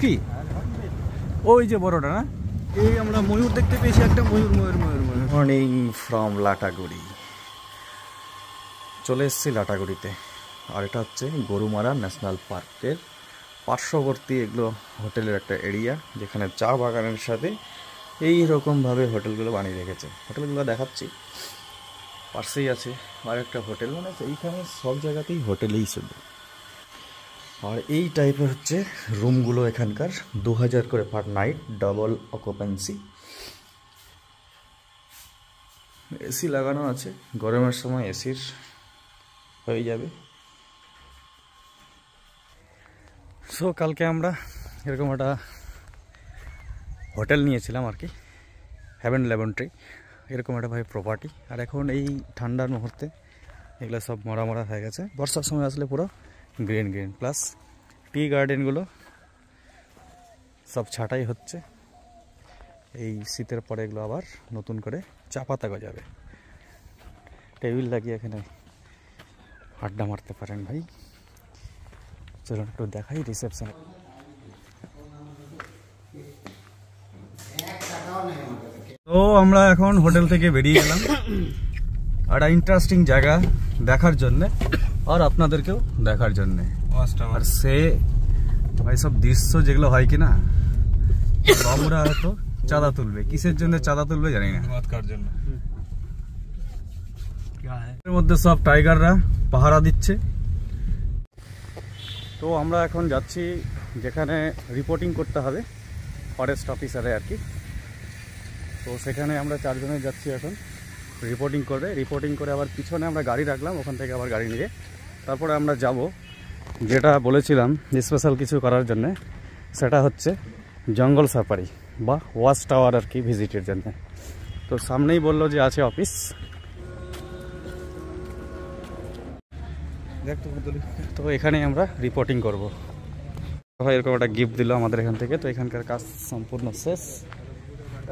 কি ওই যে বড়টা না, এই আমরা ময়ূর দেখতে পেয়েছি, একটা ময়ূর ময়ূর ময়ূর ময়ূর। Morning from Lataguri. চলে এসেছি লাটাগুড়িতে, আর এটা হচ্ছে গরুমারা ন্যাশনাল পার্কের পার্শ্ববর্তী এগুলো হোটেলের একটা এরিয়া, যেখানে চা বাগানের সাথে এই রকমভাবে হোটেলগুলো বানিয়ে রেখেছে। হোটেলগুলো দেখাচ্ছি, পাশেই আছে আর একটা হোটেল, মানে এইখানে সব জায়গাতেই হোটেলেই শুধু। আর এই টাইপের হচ্ছে রুমগুলো এখানকার, 2000 করে per night, double occupancy. AC লাগানো আছে, গরমের সময় এসির হয়ে যাবে। সো কালকে আমরা এরকম একটা হোটেল নিয়েছিলাম আর কি, হেভেন ল্যাবরেটরি, এরকম একটা ভাই প্রপার্টি। আর এখন এই ঠান্ডার মুহূর্তে এগুলো সব মরা মরা হয়ে গেছে, বর্ষার সময় আসলে পুরো গ্রিন গ্রিন, প্লাস টি গার্ডেনগুলো সব ছাঁটাই হচ্ছে। এই শীতের পরে এগুলো আবার নতুন করে চা পাতা গজাবে। টেবিল লাগিয়ে এখানে আড্ডা মারতে পারেন ভাই। চলুন একটু দেখাই রিসেপশন। তো আমরা এখন হোটেল থেকে বেরিয়ে গেলাম একটা ইন্টারেস্টিং জায়গা দেখার জন্যে, আর আপনাদেরকেও দেখার জন্যে। আর সে এইসব দৃশ্য যেগুলো হয় কিনা, বাবুরা হয়তো চাঁদা তুলবে, কিসের জন্য চাঁদা তুলবে জানি না। এর মধ্যে সব টাইগাররা পাহারা দিচ্ছে। তো আমরা এখন যাচ্ছি যেখানে রিপোর্টিং করতে হবে ফরেস্ট অফিসারে আর কি। তো সেখানে আমরা 4 জনে যাচ্ছি এখন রিপোর্টিং করবে। রিপোর্টিং করে আবার পিছনে আমরা গাড়ি রাখলাম, ওখান থেকে আবার গাড়ি নিয়ে তারপরে আমরা যাব যেটা বলেছিলাম স্পেশাল কিছু করার জন্য, সেটা হচ্ছে জঙ্গল সাফারি বা ওয়াচ টাওয়ার আর কি, ভিজিটের জন্য। তো সামনেই বললো যে আছে অফিস, তো এখানেই আমরা রিপোর্টিং করব। ভাই এরকম একটা গিফট দিল আমাদের এখান থেকে। তো এখানকার কাজ সম্পূর্ণ শেষ।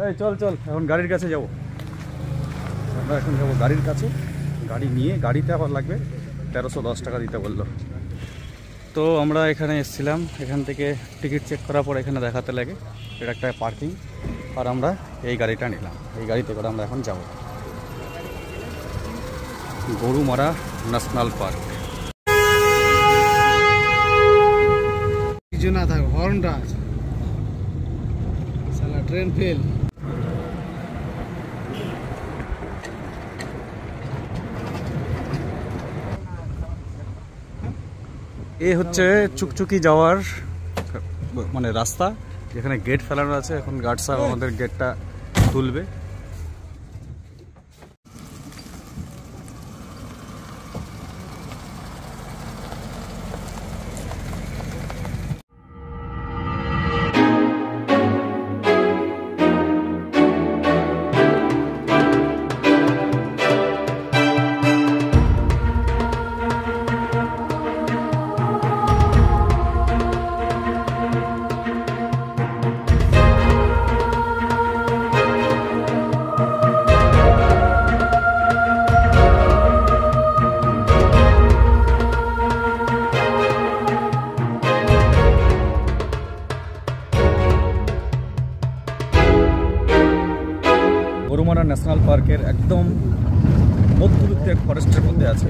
এই চল চল এখন গাড়ির কাছে যাব। আমরা এখন যাবো গাড়ির কাছে, গাড়ি নিয়ে, গাড়িতে আবার লাগবে 1310 টাকা দিতে বললো। তো আমরা এখানে এসেছিলাম, এখান থেকে টিকিট চেক করার পর এখানে দেখাতে লাগে এটা একটা পার্কিং, আর আমরা এই গাড়িটা নিলাম। এই গাড়িতে করে আমরা এখন যাব গরুমারা ন্যাশনাল পার্ক। কিছু না থাক, হর্নটা আছে, শালা ট্রেন ফেল। এ হচ্ছে চুকচুকি যাওয়ার মানে রাস্তা, যেখানে গেট ফেলানো আছে। এখন গার্ড সাহেব আমাদের গেটটা তুলবে। গরুমারা ন্যাশনাল পার্কের একদম মধ্যবর্তী এক ফরেস্টের মধ্যে আছে।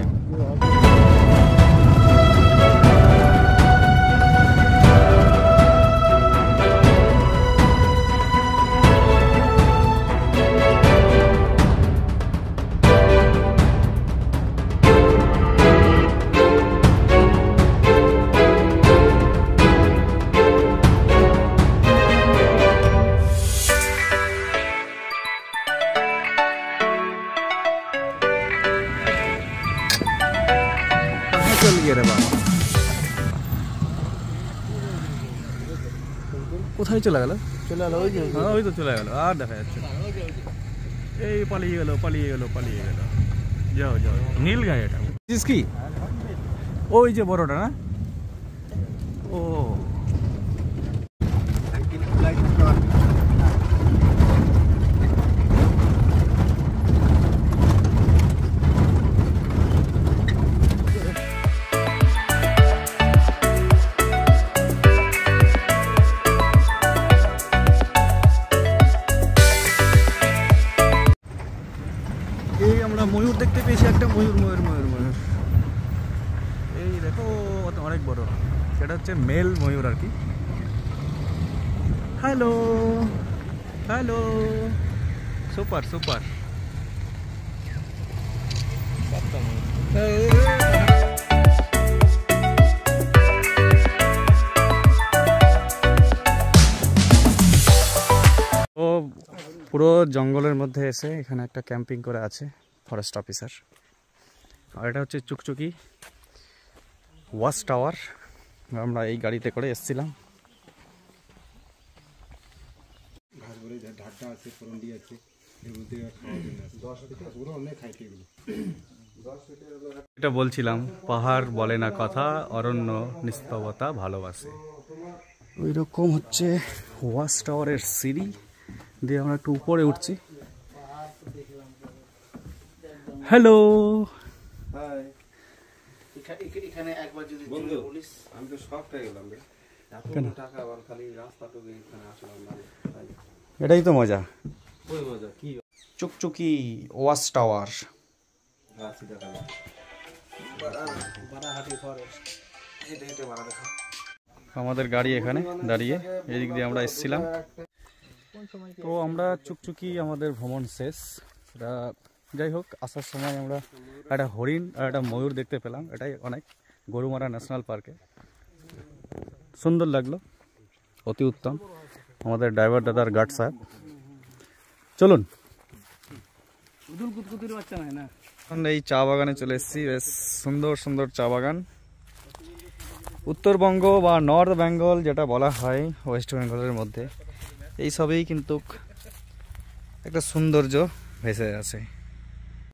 কোথায় চলে গেল? চলে গেল ওই যে, হ্যাঁ ওই তো চলে গেল, আর দেখা যাচ্ছে না। এই পালিয়ে গেল পালিয়ে গেল পালিয়ে গেল। যাও যাও, নীল গায়ে এটা কি ওই যে বড়টা না? ও দেখো অনেক বড়, সেটা হচ্ছে মেল ময়ূর আর কি। Hello hello, super super. ও পুরো জঙ্গলের মধ্যে এসে এখানে একটা ক্যাম্পিং করে আছে ফরেস্ট অফিসার। আর এটা হচ্ছে চুকচুকি ওয়াচ টাওয়ার, আমরা এই গাড়িতে করে এসেছিলাম। এটা বলছিলাম, পাহাড় বলে না কথা, অরণ্য নিস্তবতা ভালোবাসে। ওই রকম হচ্ছে ওয়াচ টাওয়ারের সিঁড়ি দিয়ে আমরা একটু উপরে উঠছি। হ্যালো, এখানে একবার যদি বলিস আমি তো শক হয়ে গেলাম রে, এত টাকা আর খালি রাস্তাটুকু এখানে আসলাম না। এটাই তো মজা। ওই মজা কি চুকচুকি ওয়াচ টাওয়ার। রাস্তা দেখা যায় বারাহাটি ফরেস্ট, হেঁটে হেঁটে বারা দেখা। আমাদের গাড়ি এখানে দাঁড়িয়ে, এদিক দিয়ে আমরা এসেছিলাম। তো আমরা চুকচুকি আমাদের ভ্রমণ শেষ। সেটা যাই হোক, আসার সময় আমরা একটা হরিণ আর একটা ময়ূর দেখতে পেলাম, এটাই অনেক। গরুমারা ন্যাশনাল পার্কে সুন্দর লাগলো, অতি উত্তম। আমাদের ড্রাইভার দাদার গার্ড সাহেব। চলুন, এখন এই চা বাগানে চলে এসেছি। বেশ সুন্দর সুন্দর চা বাগান। উত্তরবঙ্গ বা নর্থ বেঙ্গল যেটা বলা হয় ওয়েস্ট বেঙ্গলের মধ্যে, এই সবই কিন্তু একটা সৌন্দর্য ভেসে আছে।